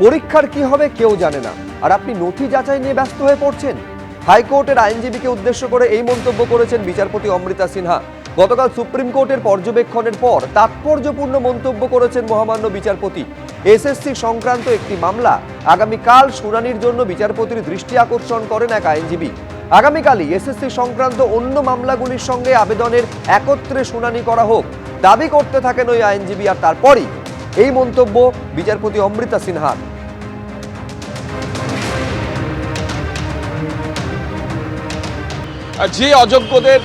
পরীক্ষার কি হবে কেউ জানে না, আর আপনি নথি যাচাই নিয়ে ব্যস্ত হয়ে পড়ছেন। হাইকোর্টের আইনজীবীকে উদ্দেশ্য করে এই মন্তব্য করেছেন বিচারপতি অমৃতা সিনহা। গতকাল সুপ্রিম কোর্টের পর্যবেক্ষণের পর তাৎপর্যপূর্ণ মন্তব্য করেছেন মহামান্য বিচারপতি। এসএসসি সংক্রান্ত একটি মামলা আগামীকাল শুনানির জন্য বিচারপতির দৃষ্টি আকর্ষণ করেন এক আইনজীবী। আগামীকালই এসএসসি সংক্রান্ত অন্য মামলাগুলির সঙ্গে আবেদনের একত্রে শুনানি করা হোক দাবি করতে থাকেন ওই আইনজীবী। আর তারপরই এই মন্তব্য বিচারপতি অমৃতা সিনহার। যে অযোগ্যদের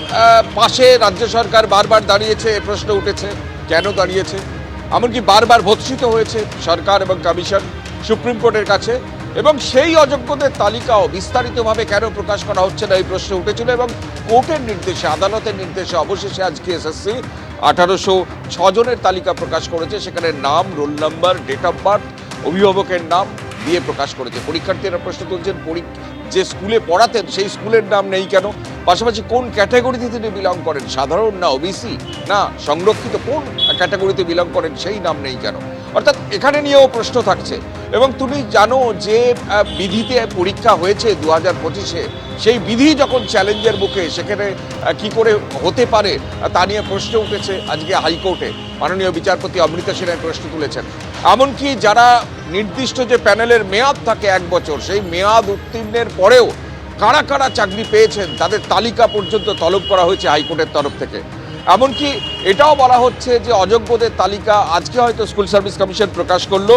পাশে রাজ্য সরকার বারবার দাঁড়িয়েছে, এ প্রশ্ন উঠেছে কেন দাঁড়িয়েছে, এমনকি বারবার ভৎসিত হয়েছে সরকার এবং কমিশন সুপ্রিম কোর্টের কাছে, এবং সেই অযোগ্যদের তালিকাও বিস্তারিতভাবে কেন প্রকাশ করা হচ্ছে না এই প্রশ্ন উঠেছিল। এবং কোর্টের নির্দেশে, আদালতের নির্দেশে অবশেষে আজকে এসএসসি 1806 জনের তালিকা প্রকাশ করেছে। সেখানে নাম, roll number, date of birth, অভিভাবকের নাম দিয়ে প্রকাশ করেছে। পরীক্ষার্থীরা প্রশ্ন তুলছেন, যে স্কুলে পড়াতেন সেই স্কুলের নাম নেই কেন, পাশাপাশি কোন ক্যাটাগরিতে তিনি বিলং করেন, সাধারণ না ওবিসি না সংরক্ষিত, কোন ক্যাটাগরিতে বিলং করেন সেই নাম নেই কেন। অর্থাৎ এখানে নিয়েও প্রশ্ন থাকছে। এবং তুমি জানো যে বিধিতে পরীক্ষা হয়েছে 2025-এ, সেই বিধি যখন চ্যালেঞ্জের মুখে, সেখানে কি করে হতে পারে তা নিয়ে প্রশ্ন উঠেছে। আজকে হাইকোর্টে মাননীয় বিচারপতি অমৃতা সিনহা প্রশ্ন তুলেছেন। এমনকি যারা নির্দিষ্ট যে প্যানেলের মেয়াদ থাকে 1 বছর, সেই মেয়াদ উত্তীর্ণের পরেও কারা কারা চাকরি পেয়েছেন তাদের তালিকা পর্যন্ত তলব করা হয়েছে হাইকোর্টের তরফ থেকে। এমনকি এটাও বলা হচ্ছে যে অযোগ্যদের তালিকা আজকে হয়তো স্কুল সার্ভিস কমিশন প্রকাশ করলো,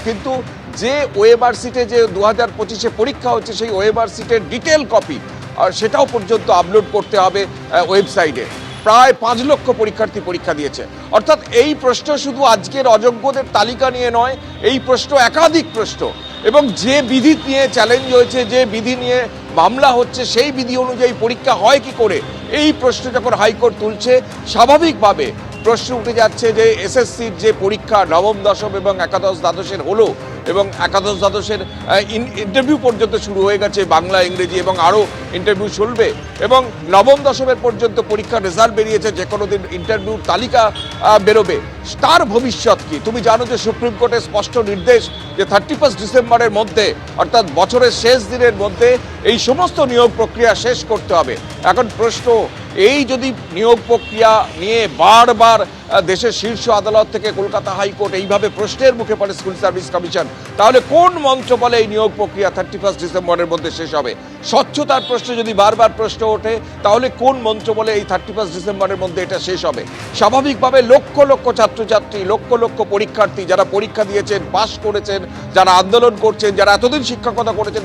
কিন্তু যে ওয়েবার সিটে যে 2025-এ পরীক্ষা হচ্ছে সেই ওয়েবার সিটের ডিটেল কপি সেটাও পর্যন্ত আপলোড করতে হবে ওয়েবসাইটে। প্রায় 5 লক্ষ পরীক্ষার্থী পরীক্ষা দিয়েছে। অর্থাৎ এই প্রশ্ন শুধু আজকের অযোগ্যদের তালিকা নিয়ে নয়, এই প্রশ্ন একাধিক প্রশ্ন। এবং যে বিধি নিয়ে চ্যালেঞ্জ হয়েছে, যে বিধি নিয়ে মামলা হচ্ছে, সেই বিধি অনুযায়ী পরীক্ষা হয় কি করে, এই প্রশ্ন যখন হাইকোর্ট তুলছে, স্বাভাবিকভাবে প্রশ্ন উঠে যাচ্ছে যে এসএসসির যে পরীক্ষা নবম, দশম এবং একাদশ দ্বাদশের হলো, এবং একাদশ দ্বাদশের ইন্টারভিউ পর্যন্ত শুরু হয়ে গেছে, বাংলা, ইংরেজি, এবং আরও ইন্টারভিউ চলবে, এবং নবম দশমের পর্যন্ত পরীক্ষার রেজাল্ট বেরিয়েছে, যে কোনো দিন ইন্টারভিউর তালিকা বেরোবে। তার ভবিষ্যৎ কি? তুমি জানো যে সুপ্রিম কোর্টের স্পষ্ট নির্দেশ যে 31 ডিসেম্বরের মধ্যে, অর্থাৎ বছরের শেষ দিনের মধ্যে এই সমস্ত নিয়োগ প্রক্রিয়া শেষ করতে হবে। এখন প্রশ্ন, এই যদি নিয়োগ প্রক্রিয়া নিয়ে বারবার দেশের শীর্ষ আদালত থেকে কলকাতা হাইকোর্ট এইভাবে প্রশ্নের মুখে পড়ে স্কুল সার্ভিস কমিশন, তাহলে কোন মঞ্চ বলে এই নিয়োগ প্রক্রিয়া 31 ডিসেম্বরের মধ্যে শেষ হবে? স্বচ্ছতার প্রশ্নে যদি বারবার প্রশ্ন ওঠে, তাহলে কোন মঞ্চ বলে এই 31 ডিসেম্বরের মধ্যে এটা শেষ হবে? স্বাভাবিকভাবে লক্ষ লক্ষ ছাত্রছাত্রী, লক্ষ লক্ষ পরীক্ষার্থী যারা পরীক্ষা দিয়েছেন, পাশ করেছেন, যারা আন্দোলন করছেন, যারা এতদিন শিক্ষকতা করেছেন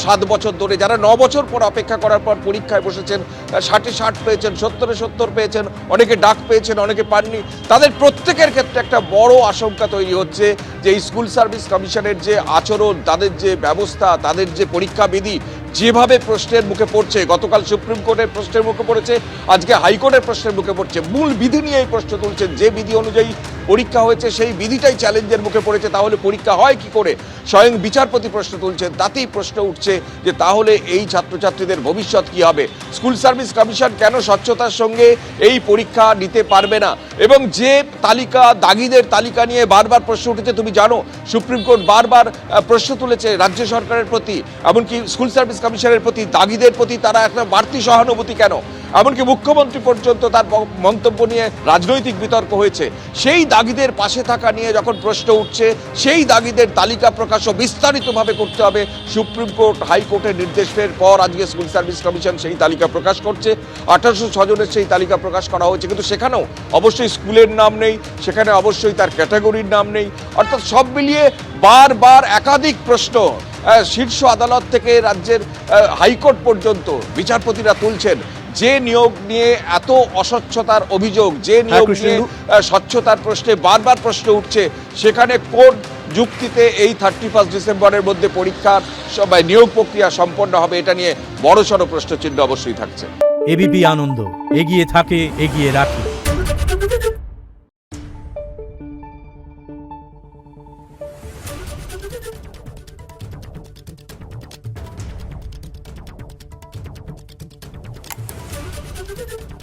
7 বছর ধরে, যারা 9 বছর পর অপেক্ষা করার পর পরীক্ষায় বসেছেন, 60-এ 60 পেয়েছেন, 70-এ 70 পেয়েছেন, অনেকে ডাক পেয়েছেন, অনেকে পাননি, তাদের প্রত্যেকের ক্ষেত্রে একটা বড় আশঙ্কা তৈরি হচ্ছে যে এই স্কুল সার্ভিস কমিশনের যে আচরণ, তাদের যে ব্যবস্থা, তাদের যে পরীক্ষা বিধি যেভাবে প্রশ্নের মুখে পড়ছে, গতকাল সুপ্রিম কোর্টের প্রশ্নের মুখে পড়েছে, আজকে হাইকোর্টের প্রশ্নের মুখে পড়ছে, মূল বিধি নিয়ে এই প্রশ্ন তুলছেন। যে বিধি অনুযায়ী পরীক্ষা হয়েছে সেই বিধিটাই চ্যালেঞ্জের মুখে পড়েছে, তাহলে পরীক্ষা হয় কি করে? স্বয়ং বিচারপতি প্রশ্ন তুলছেন। তাতেই প্রশ্ন উঠছে যে তাহলে এই ছাত্রছাত্রীদের ভবিষ্যৎ কি হবে? স্কুল সার্ভিস কমিশন কেন স্বচ্ছতার সঙ্গে এই পরীক্ষা নিতে পারবে না? এবং যে তালিকা, দাগিদের তালিকা নিয়ে বারবার প্রশ্ন উঠেছে, তুমি জানো সুপ্রিম কোর্ট বারবার প্রশ্ন তুলেছে রাজ্য সরকারের প্রতি, এমনকি স্কুল সার্ভিস কমিশনের প্রতি, দাগিদের প্রতি তারা একটা বাড়তি সহানুভূতি কেন? এমনকি মুখ্যমন্ত্রী পর্যন্ত তার মন্তব্য নিয়ে রাজনৈতিক বিতর্ক হয়েছে। সেই দাগিদের পাশে থাকা নিয়ে যখন প্রশ্ন উঠছে, সেই দাগিদের তালিকা প্রকাশও বিস্তারিতভাবে করতে হবে। সুপ্রিম কোর্ট, হাইকোর্টের নির্দেশের পর আজকে স্কুল সার্ভিস কমিশন সেই তালিকা প্রকাশ করছে। 1806 জনের সেই তালিকা প্রকাশ করা হয়েছে, কিন্তু সেখানেও অবশ্যই স্কুলের নাম নেই, সেখানে অবশ্যই তার ক্যাটাগরির নাম নেই। অর্থাৎ সব মিলিয়ে বারবার একাধিক প্রশ্ন শীর্ষ আদালত থেকে রাজ্যের হাইকোর্ট পর্যন্ত বিচারপতিরা তুলছেন। যে নিয়োগ নিয়ে এত অস্বচ্ছতার অভিযোগ, যে নিয়োগ নিয়ে স্বচ্ছতার প্রশ্নে বারবার প্রশ্ন উঠছে, সেখানে কোন যুক্তিতে এই 31 ডিসেম্বরের মধ্যে পরীক্ষার নিয়োগ প্রক্রিয়া সম্পন্ন হবে, এটা নিয়ে বড়সড় প্রশ্নচিহ্ন অবশ্যই থাকছে। এবিপি আনন্দ, এগিয়ে থাকে, এগিয়ে রাখে। Thank you.